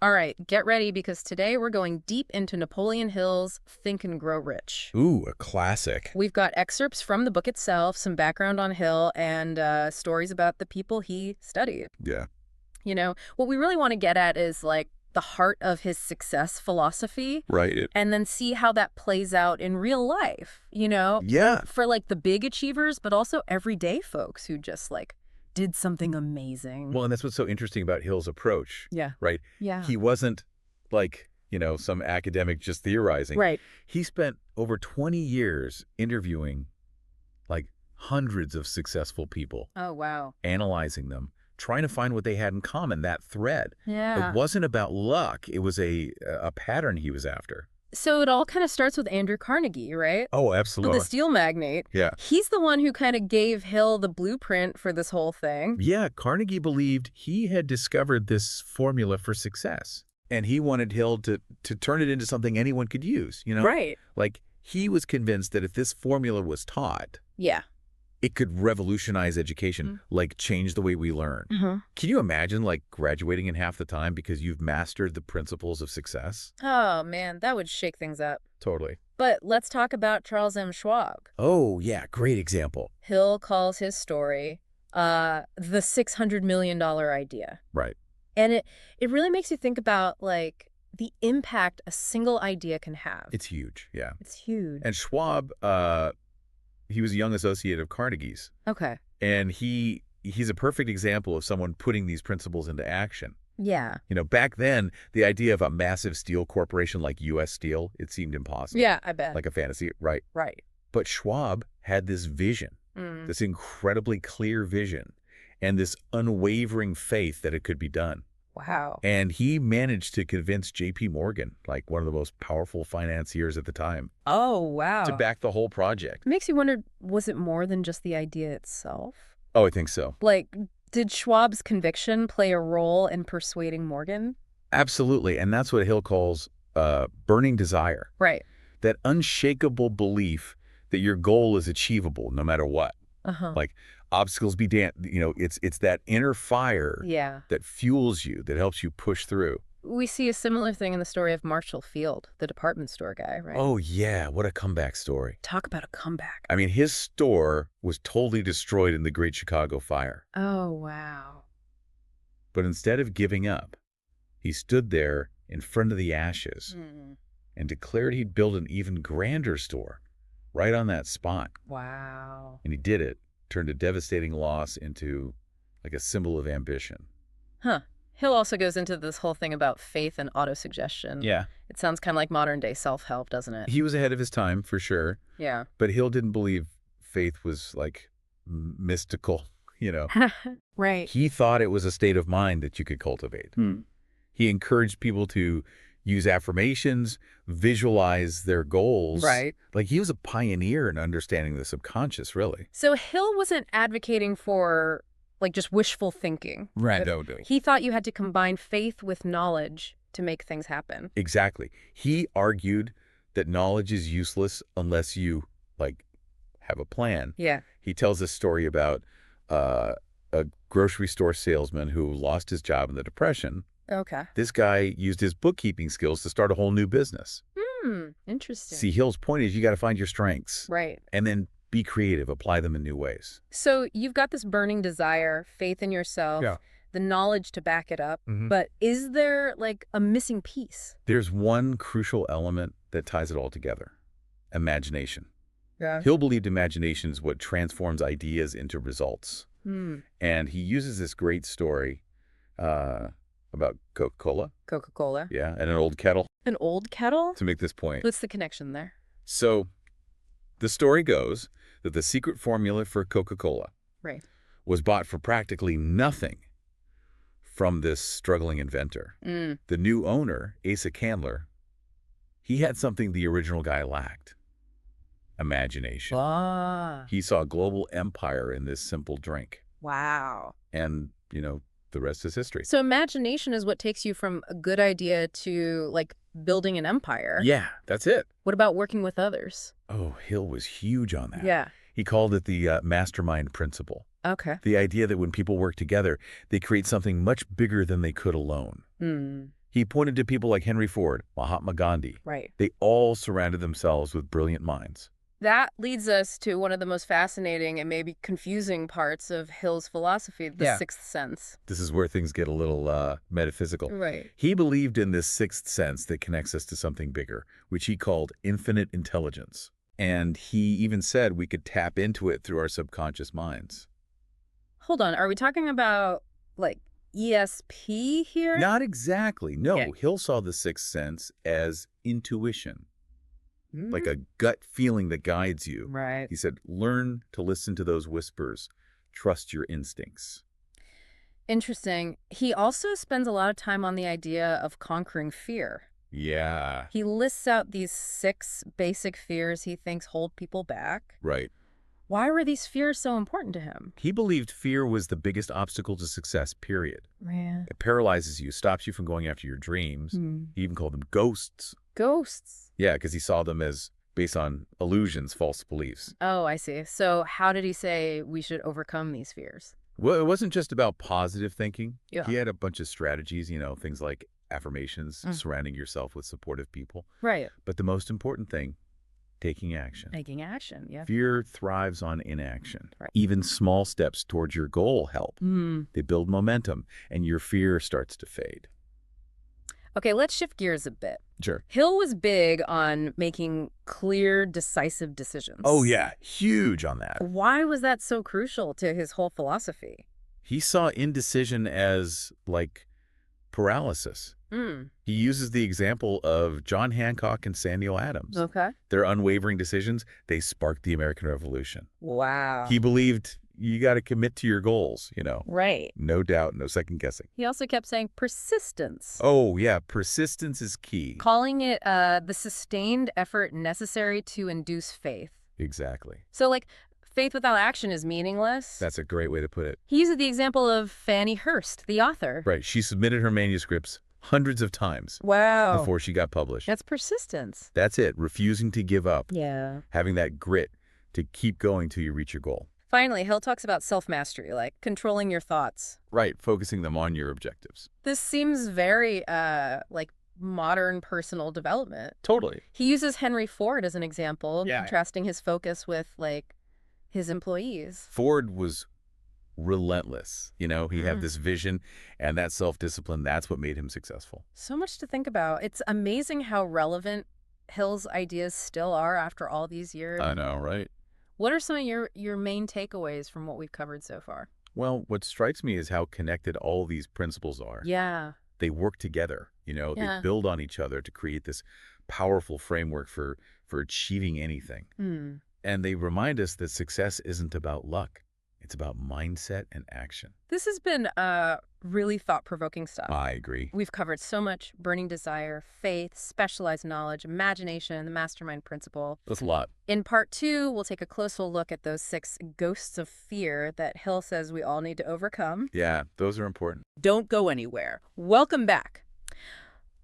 All right, get ready because today we're going deep into Napoleon Hill's Think and Grow Rich. Ooh, a classic. We've got excerpts from the book itself, some background on Hill, and stories about the people he studied. Yeah. What we really want to get at is like the heart of his success philosophy, Right. and then see how that plays out in real life, Yeah. for like the big achievers, but also everyday folks who just like did something amazing. Well, and that's what's so interesting about Hill's approach, Yeah. right? Yeah. He wasn't like, some academic just theorizing. Right. He spent over 20 years interviewing like hundreds of successful people, Oh, wow. analyzing them, trying to find what they had in common, that thread. Yeah. It wasn't about luck. It was a pattern he was after. So it all kind of starts with Andrew Carnegie, right? Oh, So absolutely. the steel magnate. Yeah. He's the one who kind of gave Hill the blueprint for this whole thing. Yeah, Carnegie believed he had discovered this formula for success. And he wanted Hill to turn it into something anyone could use, Right. Like, he was convinced that if this formula was taught, Yeah. it could revolutionize education, like change the way we learn. Can you imagine, like, graduating in half the time because you've mastered the principles of success? Oh, man, that would shake things up. Totally. But let's talk about Charles M. Schwab. Oh, yeah, great example. Hill calls his story the $600 million idea. Right. And it really makes you think about, like, the impact a single idea can have. It's huge, yeah. It's huge. And Schwab, he was a young associate of Carnegie's. Okay. And he's a perfect example of someone putting these principles into action. Yeah. Back then, the idea of a massive steel corporation like U.S. Steel, it seemed impossible. Yeah, I bet. Like a fantasy, right? Right. But Schwab had this vision, this incredibly clear vision, and this unwavering faith that it could be done. Wow. And he managed to convince J.P. Morgan, like one of the most powerful financiers at the time, Oh, wow. to back the whole project. It makes you wonder, was it more than just the idea itself? Oh, I think so. Like, did Schwab's conviction play a role in persuading Morgan? Absolutely. And that's what Hill calls burning desire. Right. That unshakable belief that your goal is achievable no matter what. Like obstacles be damned, it's that inner fire Yeah. that fuels you, that helps you push through. We see a similar thing in the story of Marshall Field, the department store guy, right? Oh, yeah. What a comeback story. Talk about a comeback. I mean, his store was totally destroyed in the Great Chicago Fire. Oh, wow. But instead of giving up, he stood there in front of the ashes and declared he'd build an even grander store right on that spot. Wow. And he did it, turned a devastating loss into like a symbol of ambition. Huh. Hill also goes into this whole thing about faith and autosuggestion. Yeah. It sounds kind of like modern day self-help, doesn't it? He was ahead of his time, for sure. Yeah. But Hill didn't believe faith was like mystical, Right. He thought it was a state of mind that you could cultivate. He encouraged people to use affirmations, visualize their goals. Right. Like he was a pioneer in understanding the subconscious, really. So Hill wasn't advocating for like just wishful thinking. Right. But No. he thought you had to combine faith with knowledge to make things happen. Exactly. He argued that knowledge is useless unless you like have a plan. Yeah. He tells this story about a grocery store salesman who lost his job in the Depression. Okay. This guy used his bookkeeping skills to start a whole new business. Interesting. See, Hill's point is you got to find your strengths. Right. And then be creative, apply them in new ways. So you've got this burning desire, faith in yourself, the knowledge to back it up. But is there like a missing piece? There's one crucial element that ties it all together: imagination. Yeah. Hill believed imagination is what transforms ideas into results. And he uses this great story about Coca-Cola. Coca-Cola. Yeah, and an old kettle An old kettle? to make this point. What's the connection there? So the story goes that the secret formula for Coca-Cola Right. was bought for practically nothing from this struggling inventor. The new owner, Asa Candler, he had something the original guy lacked: imagination. Ah. He saw a global empire in this simple drink. Wow. And, the rest is history. So imagination is what takes you from a good idea to like building an empire. Yeah, that's it. What about working with others? Oh, Hill was huge on that. Yeah. He called it the mastermind principle. Okay. The idea that when people work together, they create something much bigger than they could alone. He pointed to people like Henry Ford, Mahatma Gandhi. Right. They all surrounded themselves with brilliant minds. That leads us to one of the most fascinating and maybe confusing parts of Hill's philosophy, the sixth sense. This is where things get a little metaphysical. Right. He believed in this sixth sense that connects us to something bigger, which he called infinite intelligence. And he even said we could tap into it through our subconscious minds. Hold on. Are we talking about, like, ESP here? Not exactly. No, Okay. Hill saw the sixth sense as intuition, Mm. like a gut feeling that guides you. Right. He said, learn to listen to those whispers. Trust your instincts. Interesting. He also spends a lot of time on the idea of conquering fear. Yeah, He lists out these 6 basic fears he thinks hold people back. right. Why were these fears so important to him? He believed fear was the biggest obstacle to success, period. Yeah. It paralyzes you, stops you from going after your dreams. He even called them ghosts. Ghosts. Yeah, because he saw them as based on illusions, false beliefs. Oh, I see. So how did he say we should overcome these fears? Well, it wasn't just about positive thinking. Yeah. He had a bunch of strategies, things like affirmations, surrounding yourself with supportive people. Right. But the most important thing, taking action. Taking action, yeah. Fear thrives on inaction. Right. Even small steps towards your goal help. Hmm. They build momentum, and your fear starts to fade. Okay, let's shift gears a bit. Sure. Hill was big on making clear, decisive decisions. Oh, yeah. Huge on that. Why was that so crucial to his whole philosophy? He saw indecision as, like, paralysis. He uses the example of John Hancock and Samuel Adams. Okay. Their unwavering decisions, they sparked the American Revolution. Wow. He believed you got to commit to your goals, Right. No doubt, no second guessing. He also kept saying persistence. Oh, yeah, persistence is key. Calling it the sustained effort necessary to induce faith. Exactly. So, like, faith without action is meaningless. That's a great way to put it. He uses the example of Fannie Hurst, the author. Right. She submitted her manuscripts hundreds of times Wow. before she got published. That's persistence. That's it. Refusing to give up. Yeah. Having that grit to keep going till you reach your goal. Finally, Hill talks about self-mastery, like controlling your thoughts. Right. Focusing them on your objectives. This seems very, like, modern personal development. Totally. He uses Henry Ford as an example, Yeah. contrasting his focus with, like, his employees. Ford was relentless. He had this vision and that self-discipline. That's what made him successful. So much to think about. It's amazing how relevant Hill's ideas still are after all these years. I know, right? What are some of your main takeaways from what we've covered so far? Well, what strikes me is how connected all these principles are. Yeah. They work together. Yeah. They build on each other to create this powerful framework for achieving anything. And they remind us that success isn't about luck. It's about mindset and action. This has been really thought-provoking stuff. I agree. We've covered so much: burning desire, faith, specialized knowledge, imagination, the mastermind principle. That's a lot. In part 2, we'll take a closer look at those 6 ghosts of fear that Hill says we all need to overcome. Yeah, those are important. Don't go anywhere. Welcome back.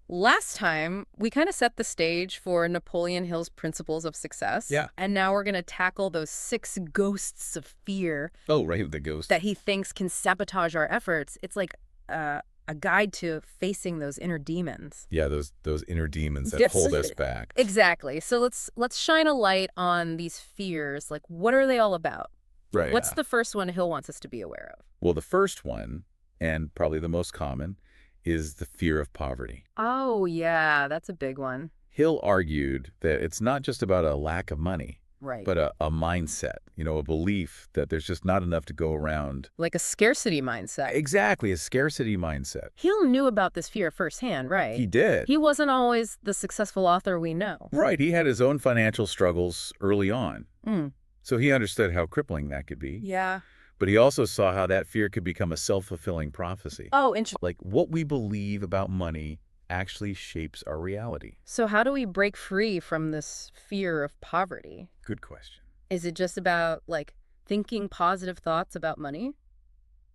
Last time, we kind of set the stage for Napoleon Hill's principles of success. Yeah. And now we're going to tackle those 6 ghosts of fear Oh, right, the ghost. that he thinks can sabotage our efforts. It's like a guide to facing those inner demons. Yeah, those inner demons that Yes. hold us back. Exactly. So let's shine a light on these fears. Like, what are they all about? Right. What's the first one Hill wants us to be aware of? Well, the first one, and probably the most common, is the fear of poverty. Oh, yeah, that's a big one. Hill argued that it's not just about a lack of money, Right. but a mindset, a belief that there's just not enough to go around. Like a scarcity mindset. Exactly, a scarcity mindset. Hill knew about this fear firsthand, right? He did. He wasn't always the successful author we know. Right, he had his own financial struggles early on. Mm. So he understood how crippling that could be. Yeah. But he also saw how that fear could become a self-fulfilling prophecy. Oh, interesting. Like what we believe about money actually shapes our reality. So how do we break free from this fear of poverty? Good question. Is it just about, like, thinking positive thoughts about money?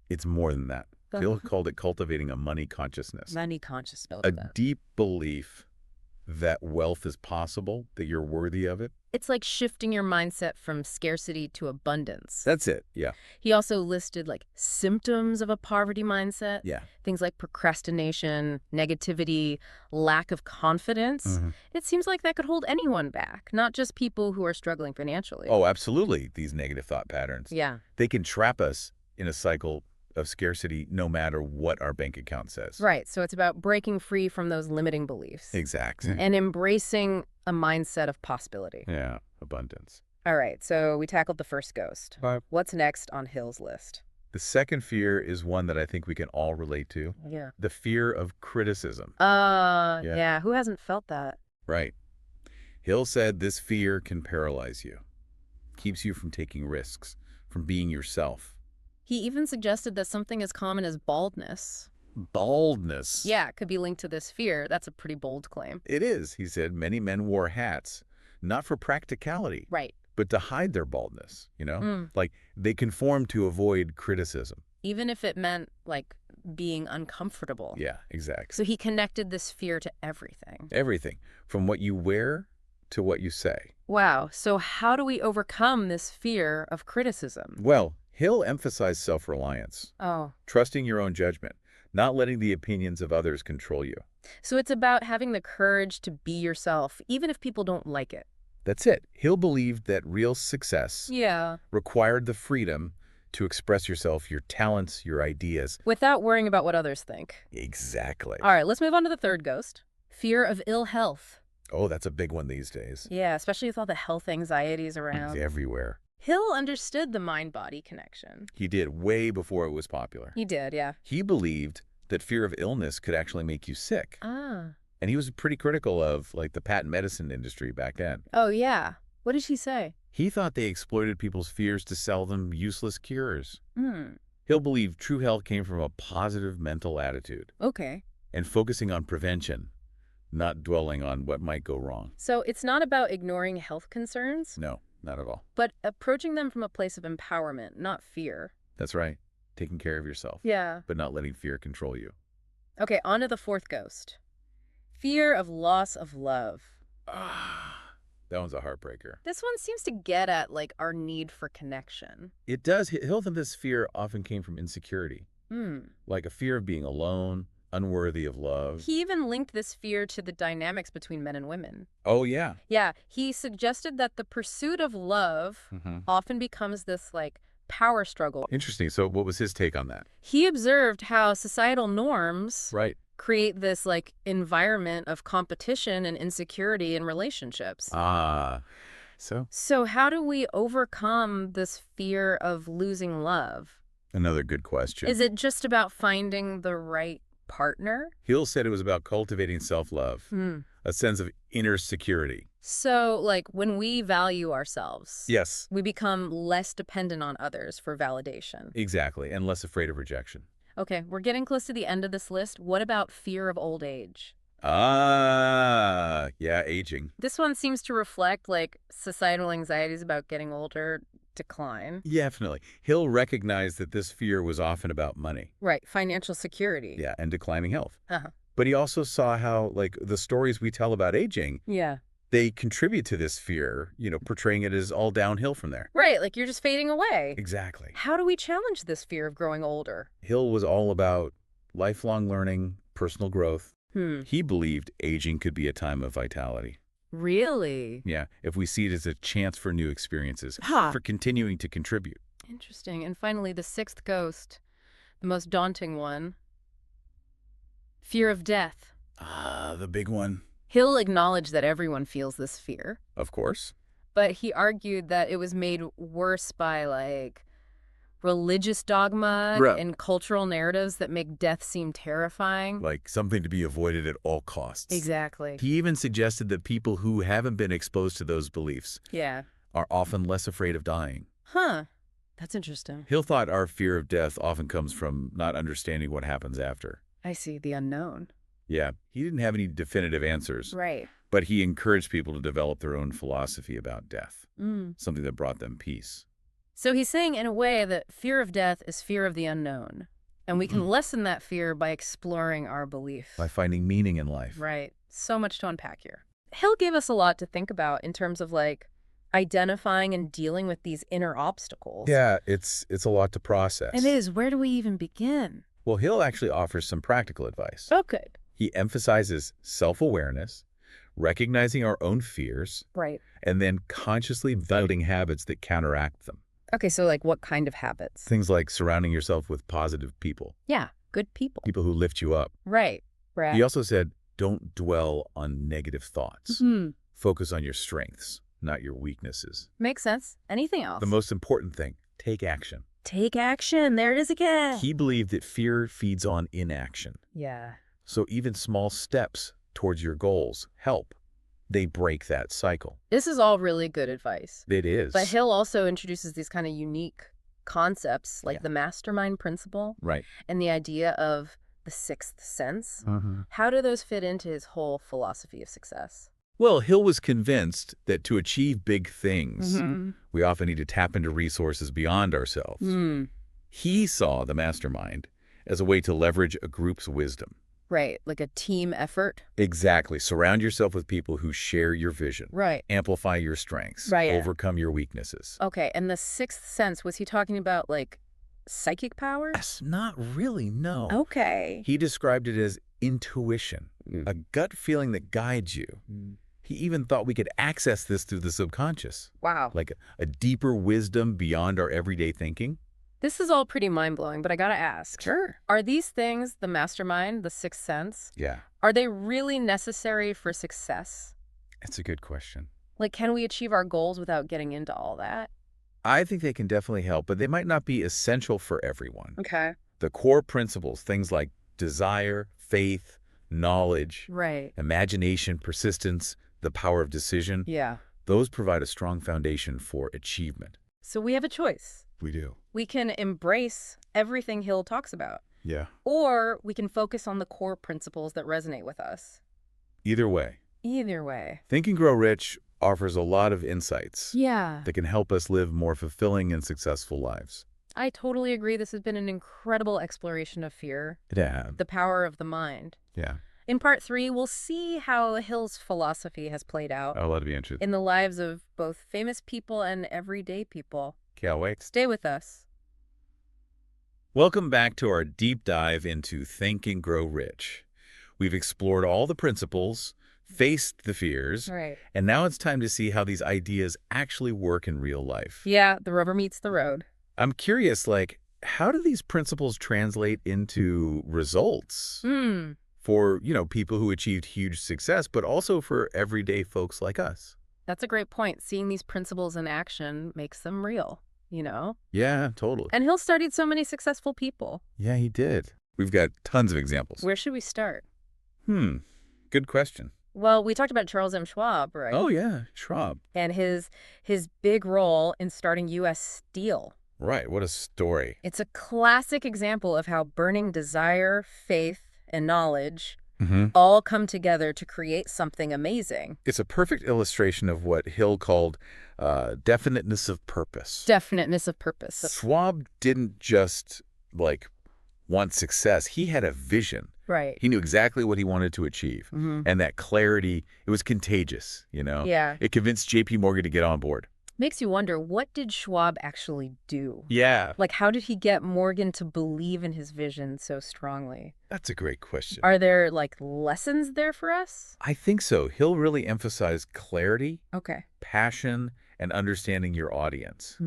It's more than that. Hill called it cultivating a money consciousness. Money consciousness. A deep belief that wealth is possible, that you're worthy of it. It's like shifting your mindset from scarcity to abundance. That's it, yeah. He also listed like symptoms of a poverty mindset. Yeah. Things like procrastination, negativity, lack of confidence. It seems like that could hold anyone back, not just people who are struggling financially. Oh, absolutely, these negative thought patterns. Yeah. They can trap us in a cycle of scarcity no matter what our bank account says. Right. So it's about breaking free from those limiting beliefs. Exactly. And embracing a mindset of possibility. Yeah, abundance. All right. So we tackled the first ghost. Right. What's next on Hill's list? The second fear is one that I think we can all relate to. Yeah. The fear of criticism. Yeah. Who hasn't felt that? Right. Hill said this fear can paralyze you, keeps you from taking risks, from being yourself. He even suggested that something as common as baldness. Baldness. Yeah, could be linked to this fear. That's a pretty bold claim. It is, he said. Many men wore hats, not for practicality, Right. but to hide their baldness, Like, they conformed to avoid criticism. Even if it meant, like, being uncomfortable. Yeah, exactly. So he connected this fear to everything. Everything, from what you wear to what you say. Wow. So how do we overcome this fear of criticism? Well, Hill emphasized self-reliance, Oh. trusting your own judgment, not letting the opinions of others control you. So it's about having the courage to be yourself, even if people don't like it. That's it. Hill believed that real success required the freedom to express yourself, your talents, your ideas. Without worrying about what others think. Exactly. All right, let's move on to the third ghost. Fear of ill health. Oh, that's a big one these days. Yeah, especially with all the health anxieties around. It's everywhere. Hill understood the mind-body connection. He did way before it was popular. He did, yeah. He believed that fear of illness could actually make you sick. Ah. And he was pretty critical of, like, the patent medicine industry back then. Oh, yeah. What did she say? He thought they exploited people's fears to sell them useless cures. Hmm. Hill believed true health came from a positive mental attitude. Okay. And focusing on prevention, not dwelling on what might go wrong. So it's not about ignoring health concerns? No, not at all. But approaching them from a place of empowerment, not fear. That's right. Taking care of yourself. Yeah. But not letting fear control you. Okay, on to the fourth ghost. Fear of loss of love. That one's a heartbreaker. This one seems to get at, like, our need for connection. It does. Hill thought this fear often came from insecurity. Like a fear of being alone, unworthy of love. He even linked this fear to the dynamics between men and women. Oh, yeah. Yeah, he suggested that the pursuit of love often becomes this, like, power struggle. Interesting. So what was his take on that? He observed how societal norms create this, like, environment of competition and insecurity in relationships. So how do we overcome this fear of losing love? Another good question. Is it just about finding the right partner? Hill said it was about cultivating self-love, a sense of inner security. So, like, when we value ourselves, Yes. we become less dependent on others for validation. Exactly, and less afraid of rejection. Okay, we're getting close to the end of this list. What about fear of old age? Yeah, aging. This one seems to reflect, like, societal anxieties about getting older decline. Yeah, definitely. Hill recognized that this fear was often about money. Right, financial security. Yeah, and declining health. Uh-huh. But he also saw how, like, the stories we tell about aging, they contribute to this fear, portraying it as all downhill from there. Right, like you're just fading away. Exactly. How do we challenge this fear of growing older? Hill was all about lifelong learning, personal growth. He believed aging could be a time of vitality. Really? Yeah, if we see it as a chance for new experiences, for continuing to contribute. Interesting. And finally, the sixth ghost, the most daunting one. Fear of death. The big one. Hill acknowledged that everyone feels this fear. Of course. But he argued that it was made worse by, like, religious dogma and cultural narratives that make death seem terrifying. Like something to be avoided at all costs. Exactly. He even suggested that people who haven't been exposed to those beliefs are often less afraid of dying. That's interesting. Hill thought our fear of death often comes from not understanding what happens after. I see, the unknown. Yeah, he didn't have any definitive answers. Right. But he encouraged people to develop their own philosophy about death, something that brought them peace. So he's saying, in a way, that fear of death is fear of the unknown. And we can lessen that fear by exploring our belief. By finding meaning in life. Right. So much to unpack here. Hill gave us a lot to think about in terms of like identifying and dealing with these inner obstacles. Yeah, it's a lot to process. It is. Where do we even begin? Well, Hill actually offers some practical advice. Oh, good. He emphasizes self-awareness, recognizing our own fears, Right. and then consciously building habits that counteract them. Okay, so like what kind of habits? Things like surrounding yourself with positive people. Yeah, good people. People who lift you up. Right. Right. He also said, don't dwell on negative thoughts. Mm-hmm. Focus on your strengths, not your weaknesses. Makes sense. Anything else? The most important thing, take action. Take action. There it is again. He believed that fear feeds on inaction. Yeah. So even small steps towards your goals help. They break that cycle. This is all really good advice. It is. But Hill also introduces these kind of unique concepts like the mastermind principle. Right. And the idea of the sixth sense. How do those fit into his whole philosophy of success? Well, Hill was convinced that to achieve big things, we often need to tap into resources beyond ourselves. He saw the mastermind as a way to leverage a group's wisdom. Right, like a team effort. Exactly. Surround yourself with people who share your vision. Right. Amplify your strengths. Right. Overcome your weaknesses. Okay, and the sixth sense, was he talking about like psychic powers? Yes, not really, no. Okay. He described it as intuition, a gut feeling that guides you. He even thought we could access this through the subconscious. Wow. Like a deeper wisdom beyond our everyday thinking. This is all pretty mind-blowing, but I gotta ask. Sure. Are these things, the mastermind, the sixth sense, Yeah. are they really necessary for success? It's a good question. Like, can we achieve our goals without getting into all that? I think they can definitely help, but they might not be essential for everyone. Okay. The core principles, things like desire, faith, knowledge, Right. imagination, persistence, the power of decision, Yeah. those provide a strong foundation for achievement. So we have a choice. We do. We can embrace everything Hill talks about, Yeah. or we can focus on the core principles that resonate with us. Either way. Either way. Think and Grow Rich offers a lot of insights Yeah. that can help us live more fulfilling and successful lives. I totally agree. This has been an incredible exploration of fear, It has. the power of the mind. Yeah. In part 3, we'll see how Hill's philosophy has played out I'll let it be interesting. in the lives of both famous people and everyday people. Can't wait. Stay with us. Welcome back to our deep dive into Think and Grow Rich. We've explored all the principles, faced the fears, Right. and now it's time to see how these ideas actually work in real life. Yeah, the rubber meets the road. I'm curious, how do these principles translate into results for, people who achieved huge success, but also for everyday folks like us? That's a great point. Seeing these principles in action makes them real, Yeah, totally. And Hill studied so many successful people. Yeah, he did. We've got tons of examples. Where should we start? Good question. Well, we talked about Charles M. Schwab, right? Oh, yeah, Schwab. And his big role in starting U.S. Steel. Right, what a story. It's a classic example of how burning desire, faith, and knowledge all come together to create something amazing. It's a perfect illustration of what Hill called definiteness of purpose. Definiteness of purpose. Schwab didn't just, want success. He had a vision. Right. He knew exactly what he wanted to achieve. And that clarity, it was contagious, Yeah. It convinced J.P. Morgan to get on board. Makes you wonder, what did Schwab actually do? Yeah. How did he get Morgan to believe in his vision so strongly? That's a great question. Are there, lessons there for us? I think so. Hill really emphasized clarity, Okay. passion, and understanding your audience.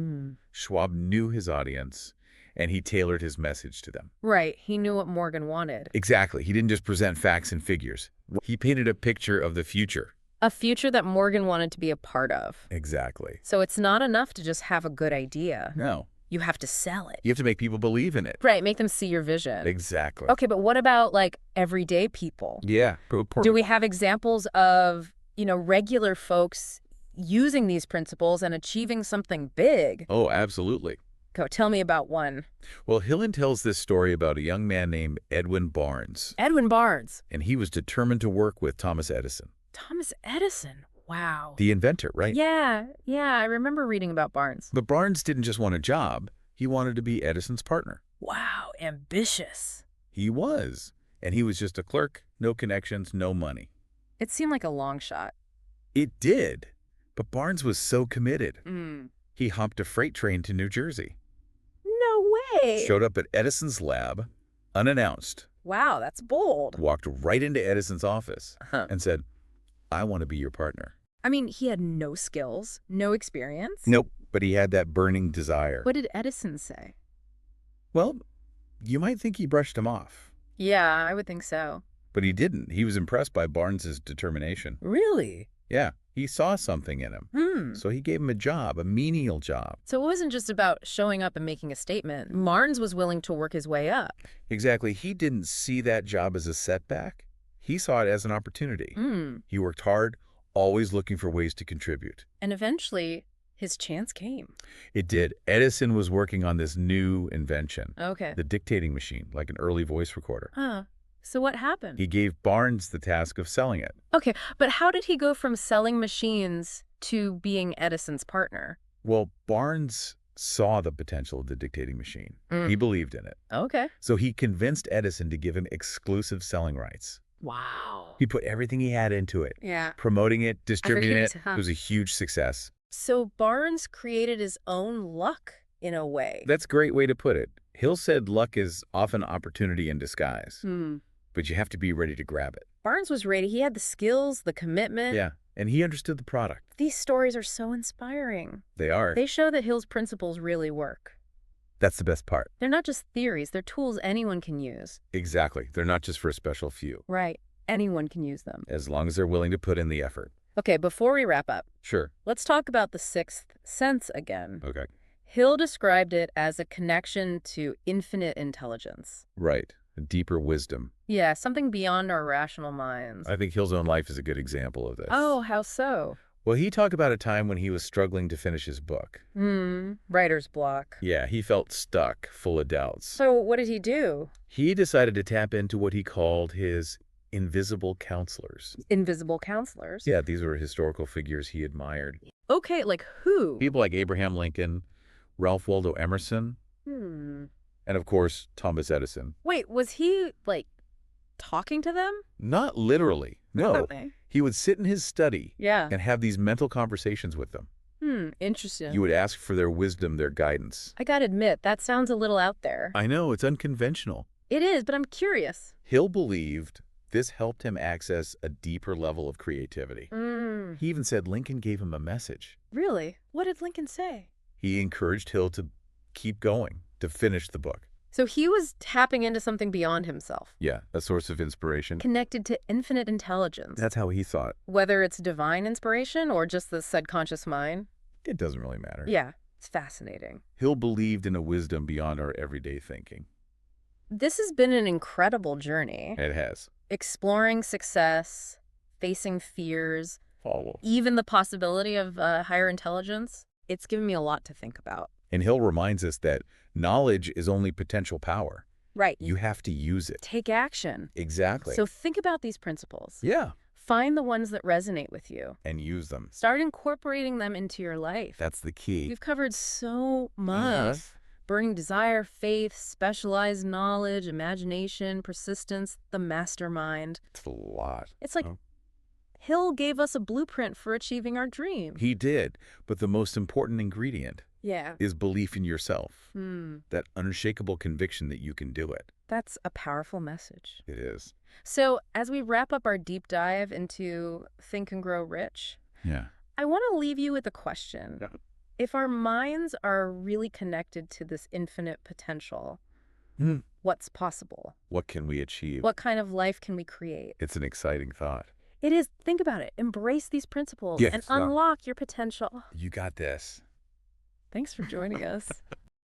Schwab knew his audience, and he tailored his message to them. Right. He knew what Morgan wanted. Exactly. He didn't just present facts and figures. He painted a picture of the future. A future that Morgan wanted to be a part of. Exactly. So it's not enough to just have a good idea. No. You have to sell it. You have to make people believe in it. Right. Make them see your vision. Exactly. Okay, but what about, everyday people? Yeah. Do we have examples of, regular folks using these principles and achieving something big? Oh, absolutely. Go, tell me about one. Well, Hill tells this story about a young man named Edwin Barnes. Edwin Barnes. And he was determined to work with Thomas Edison. Thomas Edison. Wow. The inventor, right? Yeah, I remember reading about Barnes. But Barnes didn't just want a job. He wanted to be Edison's partner. Wow, ambitious. He was. And he was just a clerk, no connections, no money. It seemed like a long shot. It did. But Barnes was so committed. Mm. He hopped a freight train to New Jersey. No way. Showed up at Edison's lab, unannounced. Wow, that's bold. Walked right into Edison's office and said, I want to be your partner. I mean, he had no skills, no experience. Nope, but he had that burning desire. What did Edison say? Well, you might think he brushed him off. Yeah, I would think so. But he didn't. He was impressed by Barnes's determination. Really? Yeah, he saw something in him. So he gave him a job, a menial job. So it wasn't just about showing up and making a statement. Barnes was willing to work his way up. Exactly. He didn't see that job as a setback. He saw it as an opportunity. He worked hard, always looking for ways to contribute. And eventually, his chance came. It did. Edison was working on this new invention. Okay. The dictating machine, like an early voice recorder. So what happened? He gave Barnes the task of selling it. Okay, but how did he go from selling machines to being Edison's partner? Well, Barnes saw the potential of the dictating machine. He believed in it. Okay. So he convinced Edison to give him exclusive selling rights. Wow. He put everything he had into it. Yeah. Promoting it, distributing it. Huh? It was a huge success. So Barnes created his own luck in a way. That's a great way to put it. Hill said luck is often opportunity in disguise. But you have to be ready to grab it. Barnes was ready. He had the skills, the commitment. Yeah, and he understood the product. These stories are so inspiring. They are. They show that Hill's principles really work. That's the best part. They're not just theories. They're tools anyone can use. Exactly. They're not just for a special few. Right. Anyone can use them. As long as they're willing to put in the effort. Okay, before we wrap up. Sure. Let's talk about the sixth sense again. Okay. Hill described it as a connection to infinite intelligence. Right. A deeper wisdom. Yeah, something beyond our rational minds. I think Hill's own life is a good example of this. Oh, how so? Well, he talked about a time when he was struggling to finish his book. Writer's block. Yeah, he felt stuck, full of doubts. So what did he do? He decided to tap into what he called his invisible counselors. Invisible counselors? Yeah, these were historical figures he admired. Okay, like who? People like Abraham Lincoln, Ralph Waldo Emerson, and of course, Thomas Edison. Wait, was he, like, talking to them? Not literally, no. Okay. He would sit in his study Yeah. and have these mental conversations with them. Interesting. You would ask for their wisdom, their guidance. I gotta admit, that sounds a little out there. I know, it's unconventional. It is, but I'm curious. Hill believed this helped him access a deeper level of creativity. He even said Lincoln gave him a message. Really? What did Lincoln say? He encouraged Hill to keep going, to finish the book. So he was tapping into something beyond himself. Yeah, a source of inspiration. Connected to infinite intelligence. That's how he thought. Whether it's divine inspiration or just the subconscious mind. It doesn't really matter. Yeah, it's fascinating. Hill believed in a wisdom beyond our everyday thinking. This has been an incredible journey. It has. Exploring success, facing fears, Follow. even the possibility of higher intelligence. It's given me a lot to think about. And Hill reminds us that knowledge is only potential power. Right. You have to use it. Take action. Exactly. So think about these principles. Yeah. Find the ones that resonate with you. And use them. Start incorporating them into your life. That's the key. We've covered so much. Burning desire, faith, specialized knowledge, imagination, persistence, the mastermind. It's a lot. It's like Hill gave us a blueprint for achieving our dream. He did. But the most important ingredient is belief in yourself. That unshakable conviction that you can do it. That's a powerful message. It is. So as we wrap up our deep dive into Think and Grow Rich, I want to leave you with a question. If our minds are really connected to this infinite potential, what's possible? What can we achieve? What kind of life can we create? It's an exciting thought. It is. Think about it. Embrace these principles and unlock your potential. You got this. Thanks for joining us.